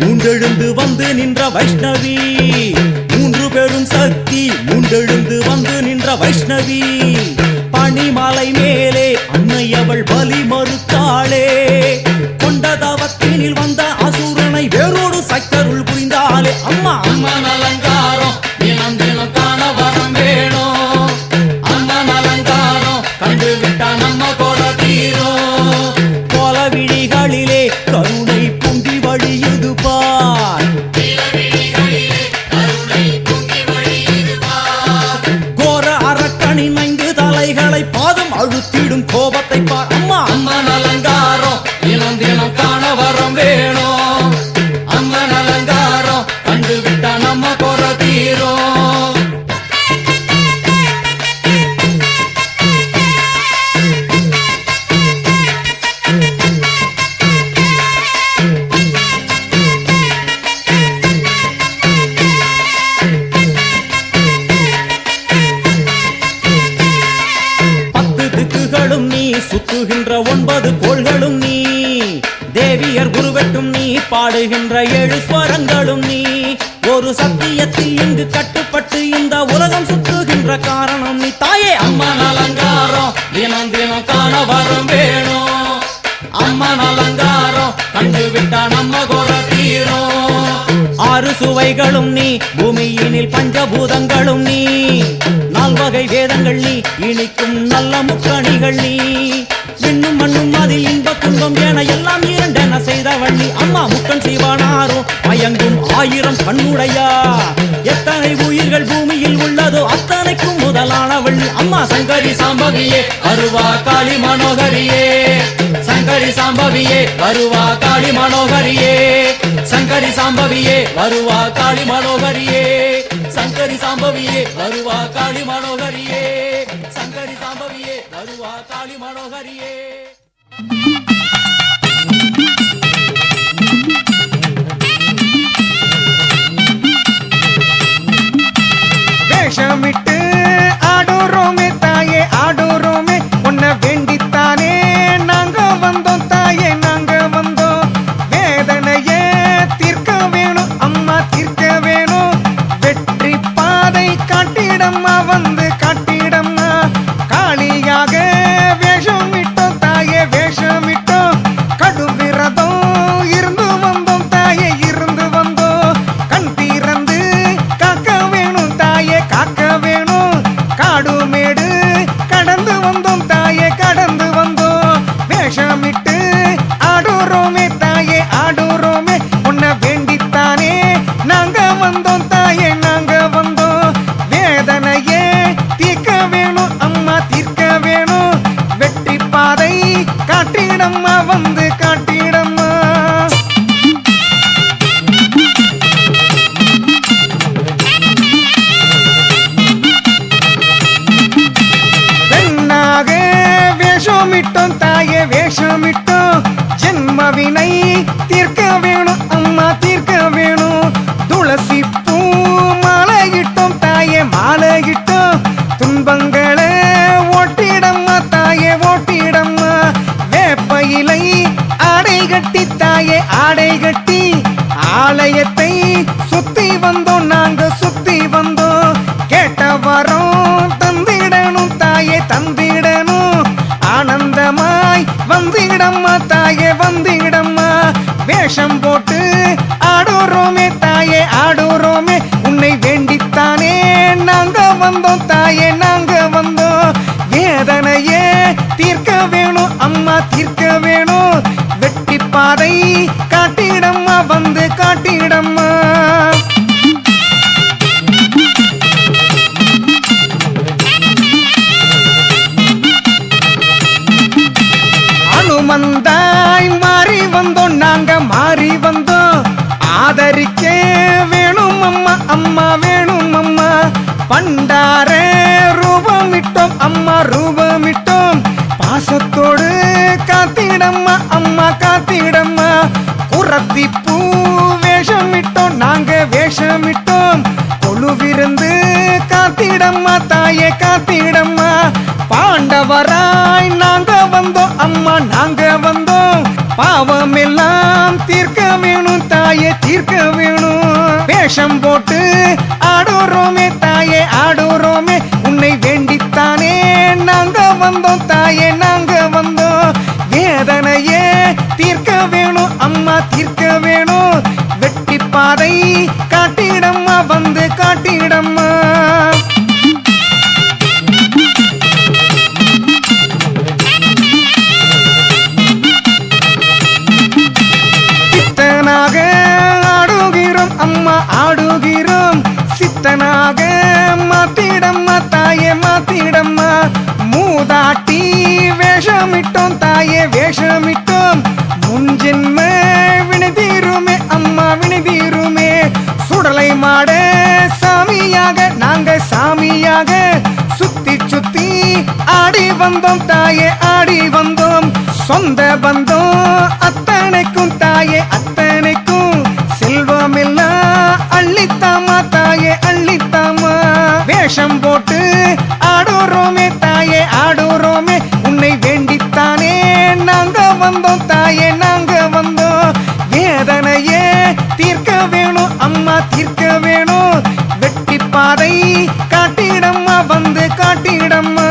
A: மூன்றெழுந்து வந்து நின்ற வைஷ்ணவி 3 பெரும் சக்தி மூன்றெழுந்து வந்து நின்ற வைஷ்ணவி பனிமலை மேலே அன்னை அவள் பலி மறுத்தாளே கொண்ட தவத்தினில் வந்த அசுரனை வேரோடு சக்கருள் புரிந்தாளே அம்மா அம்மன் அலங்காரம் தினம் தினம் காண வரம் வேணும் அம்மன் அலங்காரம் கண்டு விட்டா நம்ம குறை தீரும் கோல விழிகளிலே கருணை பொங்கி வழியுது பார் கோர அரக்கனின் 5 தலைகளை பாதம் அழுத்திடும் கோபத்தை பார் அம்மா அம்மன் அலங்காரம் தினம் தினம் காண வரம் வேணும் அம்மன் அலங்காரம் கண்டு விட்டா நம்ம குறை தீரும் சுத்துகின்ற 9 கோள்களும் நீ தேவியர் குருவெட்டும் நீ பாடுகின்ற 7 ஸ்வரங்களும் நீ ஒரு சத்தியத்தில் இங்கு கட்டுப்பட்டு இந்த உலகம் சுத்துகின்ற காரணம் நீ தாயே அம்மன் அலங்காரம் தினம் தினம் காண வரம் வேணும் அம்மன் அலங்காரம் கண்டு விட்டா நம்ம குறை தீரும் 6 சுவைகளும் நீ பூமியினில் பஞ்சபூதங்களும் நீ 4 வகை வேதங்கள் நீ இனிக்கும் நல்ல முக்கணிகள் நீ விண்ணும் மண்ணும் அதில் இன்ப துன்பம் என எல்லாம் இரண்டென செய்தவள் நீ அம்மா முக்கன் சிவனாரும் மயங்கும் 1000 கண்ணுடையா எத்தனை உயிர்கள் பூமியில் உள்ளதோ அத்தனைக்கும் முதலானவள் நீ அம்மா சங்கரி சாம்பவியே வருவா காளி மனோகரியே சங்கரி சாம்பவியே வருவா காளி மனோகரியே சங்கரி சாம்பவியே வருவா காளி மனோகரியே சங்கரி சாம்பவியே வருவா காளி மனோகரியே சங்கரி சாம்பவியே வருவா காளி மனோகரியே
C: வேஷமிட்டு ஆடுறோமே தாயே ஆடுறோமே உன்னை வேண்டித்தானே நாங்க வந்தோம் தாயே நாங்க வந்தோம் வேதனையே தீர்க்க வேணும் அம்மா தீர்க்க வேணும் வெற்றி பாதை காட்டிடம்மா வந்து காட்டிடம்மா காளியாக வேஷமிட்டோம் தாயே வேஷமிட்டோம் வந்தோம் தாயே நாங்க வந்தோம் வேதனையே தீர்க்க வேணும் அம்மா தீர்க்க வேணும் வெற்றி பாதை காட்டிடம்மா வந்து காட்டிடம்மா பெண்ணாக வேஷமிட்டோம் தாயே வேஷமிட்டோம் ஜென்மவினை தீர்க்க வேணும் அம்மா தீர்க்க வேணும் துளசி பூ மாலையிட்டோம் தாயே மாலையிட்டோம் துன்பங்களை ஓட்டிடம்மா தாயே ஓட்டிடம்மா வேப்பையிலை ஆடை கட்டி தாயே ஆடை கட்டி ஆலயத்தை சுத்தி வந்தோம் நாங்க சுத்தி வந்தோம் கேட்ட வரோம் தந்திடணும் தாயே தந்திடணும் ஆனந்தமாய் வந்திடம்மா தாயே வந்திடம்மா வேஷம் போட்டு ஆடுறோமே தாயே ஆடுறோமே உன்னை வேண்டித்தானே நாங்க வந்தோம் தாயே நாங்க வந்தோம் வேதனையே தீர்க்க வேணும் அம்மா தீர்க்க வேணும் வெற்றி பாதை காட்டிடம்மா வந்து காட்டிடம்மா அனுமந்தாய் மாறி வந்தோம் நாங்க மாறி வந்தோம் ஆதரிக்க வேணும் அம்மா அம்மா வேணும் அம்மா பண்டார ரூபமிட்டோம் அம்மா ரூபமிட்டோம் பாசத்தோடு காத்திடம்மா அம்மா காத்திடம்மா குரத்தி பூ வேஷமிட்டோம் நாங்க வேஷமிட்டோம் கொலுவிருந்து காத்திடம்மா தாயே காத்திடம்மா பாண்டவராய் நாங்க வந்தோம் அம்மா நாங்க வந்தோம் பாவம் எல்லாம் தீர்க்க வேணும் தாயே தீர்க்க வேணும் வேஷம் போட்டு ஆடுறோமே தாயே ஆடுறோமே உன்னை வேண்டித்தானே நாங்க வந்தோம் தாயே நாங்க வந்தோம் வேதனையே தீர்க்க வேணும் அம்மா தீர்க்க வேணும் வெற்றி பாதை காட்டிடம்மா வந்து காட்டிடம்மா சித்தனாக ஆடுகிறோம் அம்மா ஆடுகிறோம் சித்தனாக மாத்திடம்மா தாயே மாத்திடம்மா மூதாட்டி வேஷமிட்டோம் தாயே வேஷமிட்டோம் முன்ஜென்ம வினைதீருமே அம்மா வினைதீருமே சுடலை மாட சாமியாக நாங்க சாமியாக சுத்தி சுத்தி ஆடி வந்தோம் தாயே ஆடி வந்தோம் சொந்த பந்தம் அத்தனைக்கும் தாயே அத்தனைக்கும் செல்வமெல்லாம் அள்ளித்தாமா தாயே அள்ளித்தாமா வேஷம் போட்டு ஆடுறோமே தாயே ஆடுறோமே உன்னை வேண்டித்தானே நாங்க வந்தோம் தாயே நாங்க வந்தோம் வேதனையே தீர்க்க வேணும் அம்மா தீர்க்க வேணும் வெற்றி பாதை காட்டிடம்மா வந்து காட்டிடம்மா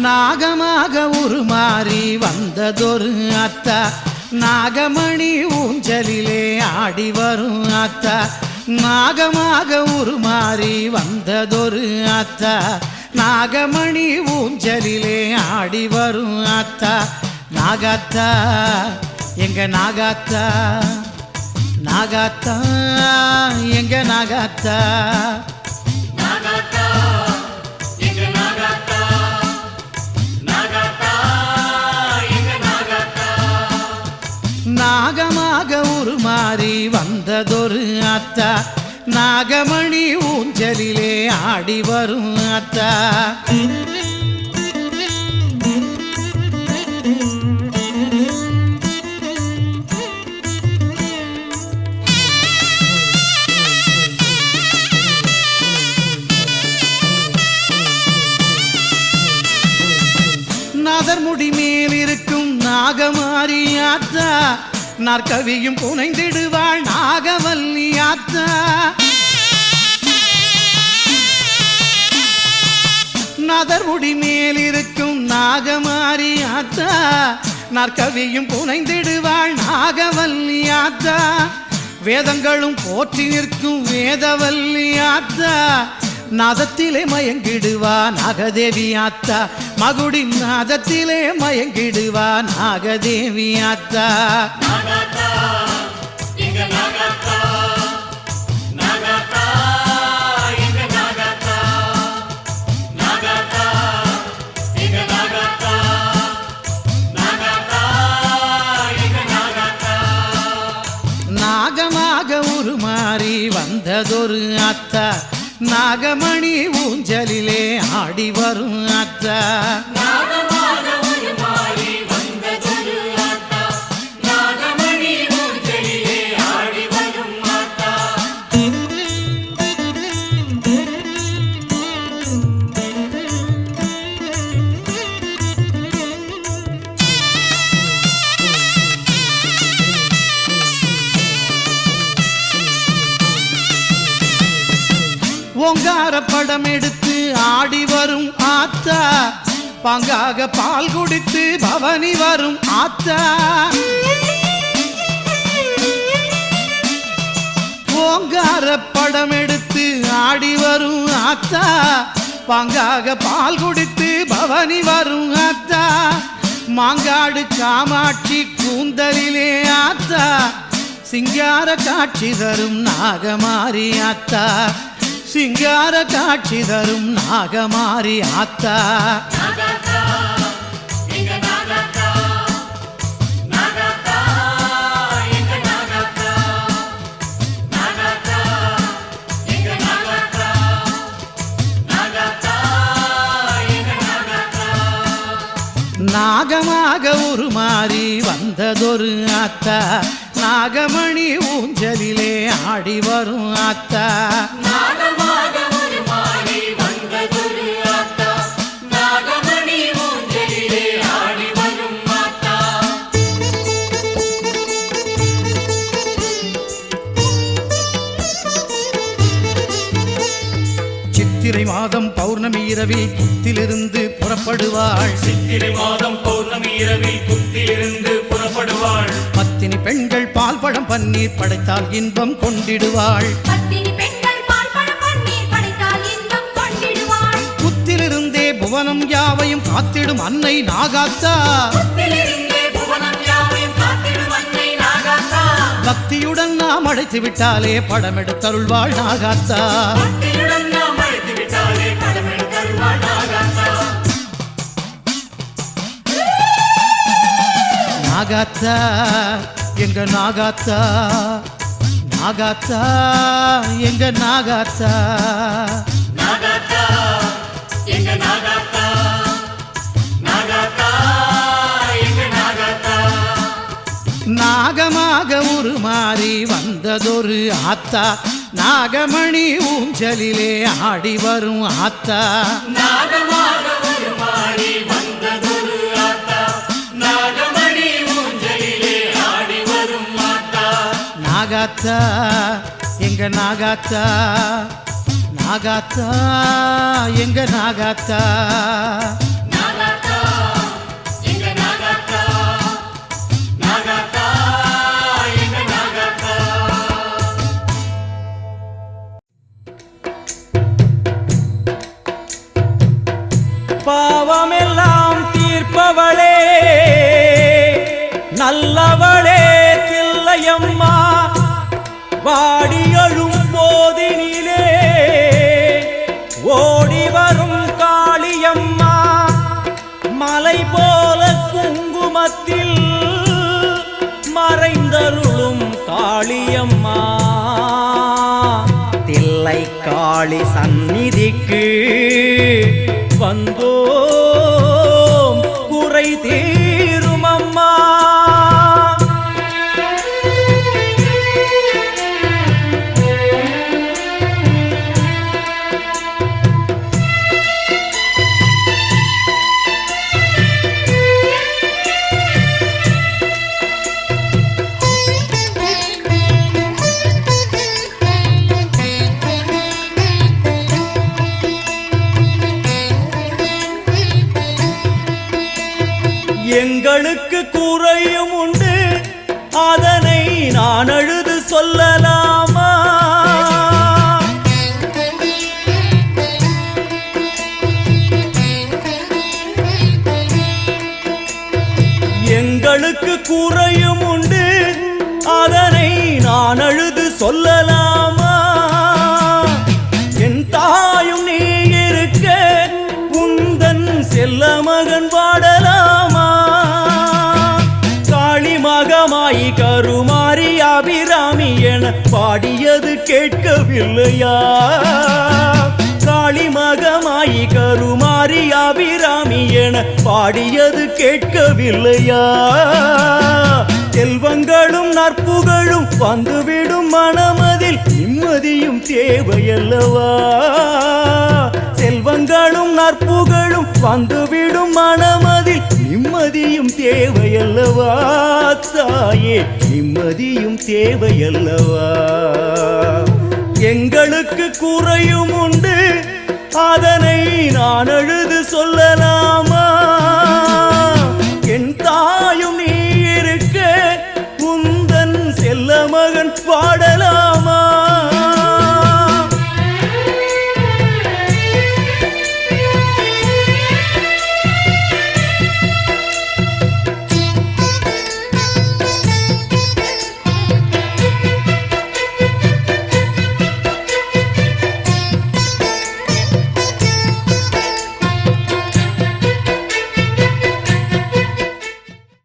F: நாகமாக உருமாறி வந்ததொரு அத்தா நாகமணி ஊஞ்சலிலே ஆடி வரும் அத்தா நாகமாக உருமாறி வந்ததொரு அத்தா நாகமணி ஊஞ்சலிலே ஆடி வரும் அத்தா நாகாத்தா எங்க நாகாத்தா நாகாத்தா எங்க நாகாத்தா நாகமாக உருமாறி வந்த வந்ததொரு ஆத்தா நாகமணி ஊஞ்சலிலே ஆடி வரும் ஆத்தா நாதர்முடி மேல் இருக்கும் நாகமாரி ஆத்தா நாற்கவியும் புனைந்திடுவாள் நாகவல்லி ஆத்தா நாதர்முடி மேல் இருக்கும் நாகமாரி ஆத்தா நாற்கவியும் புனைந்திடுவாள் நாகவல்லி ஆத்தா வேதங்களும் போற்றி நிற்கும் வேதவல்லி ஆத்தா நாதத்திலே மயங்கிடுவா நாகதேவி ஆத்தா மகுடி நாதத்திலே மயங்கிடுவா நாகதேவி ஆத்தா நாகமாக உருமாறி வந்ததொரு ஆத்தா நாகமணி ஊஞ்சலிலே ஆடி வரும் ஆத்தா ஓங்கார படம் எடுத்து ஆடி வரும் ஆத்தா பங்காக பால் குடித்து பவனி வரும் ஆத்தா ஓங்கார படம் எடுத்து ஆடி வரும் ஆத்தா பங்காக பால் குடித்து பவனி வரும் ஆத்தா மாங்காடு காமாட்சி கூந்தலிலே ஆத்தா சிங்கார காட்சி தரும் நாகமாரி ஆத்தா சிங்கார காட்சி தரும் நாகமாரி ஆத்தா நாகமாக உருமாறி வந்ததொரு ஆத்தா நாகமணி ஊஞ்சலிலே ஆடி வரும் ஆத்தா சித்திரை மாதம் பௌர்ணமி இரவில் புத்திலிருந்து புறப்படுவாள்
G: சித்திரை மாதம் பௌர்ணமி இரவில் புத்திலிருந்து புறப்படுவாள்
F: பத்தினி பெண்கள் பால் பழம் பன்னீர் படைத்தால் இன்பம் கொண்டிடுவாள்
B: பத்தினி பெண்கள் பால் பழம் பன்னீர் படைத்தால் இன்பம் கொண்டிடுவாள்
F: புத்திலிருந்தே புவனம் யாவையும் காத்திடும் அன்னை நாகாத்தா
G: புத்திலிருந்தே புவனம் யாவையும் காத்திடும் அன்னை நாகாத்தா
F: பக்தியுடன் நாம் அழைத்து விட்டாலே படம் எடுத்தருள்வாள் நாகாத்தா
G: பக்தியுடன் நாம் அழைத்து விட்டாலே படம் எடுத்தருள்வாள் நாகாத்தா
F: நாகாத்தா எங்க நாகாத்தா நாகாத்தா எங்க நாகாத்தா
G: நாகாத்தா எங்க நாகாத்தா நாகாத்தா எங்க நாகாத்தா
F: நாகமாக உருமாறி வந்ததொரு ஆத்தா நாகமணி ஊஞ்சலிலே ஆடி வரும் ஆத்தா
G: நாகமாக உருமாறி வந்ததொரு ஆத்தா நாகமணி ஊஞ்சலிலே ஆடி வரும் ஆத்தா
F: நாகாத்தா எங்க நாகாத்தா நாகாத்தா எங்க நாகாத்தா
G: நாகாத்தா எங்க நாகாத்தா நாகாத்தா எங்க நாகாத்தா
A: பாவமெல்லாம் தீர்ப்பவளே நல்லவளே தில்லையம்மா வாடியழும் போதினிலே ஓடி வரும் காளியம்மா மலை போல குங்குமத்தில் மறைந்தருளும் காளியம்மா காளி சந்நிதிக்கு வந்தோம் குறை தீரும் அம்மா. எங்களுக்கு குறையும் உண்டு, அதனை நான் அழுது சொல்லலாமா? எங்களுக்கு குறையும் உண்டு, அதனை நான் அழுது சொல்லலாமா? என் தாயும் நீ இருக்க உந்தன் செல்ல மகன் பாடலாமா? காளிமகமாயி கருமாரி அபிராமி என பாடியது கேட்கவில்லையா? காளிமகமாயி கருமாரி அபிராமி என பாடியது கேட்கவில்லையா? செல்வங்களும் நற்புகழும் வந்துவிடும் மனமதில் நிம்மதியும் தேவையல்லவா? செல்வங்களும் நற்புகழும் வந்துவிடும் மனமதில் நிம்மதியும் தேவையல்லவா? தாயே நிம்மதியும் தேவையல்லவா? எங்களுக்கு குறையும் உண்டு, அதனை நான் அழுது சொல்லலாமா?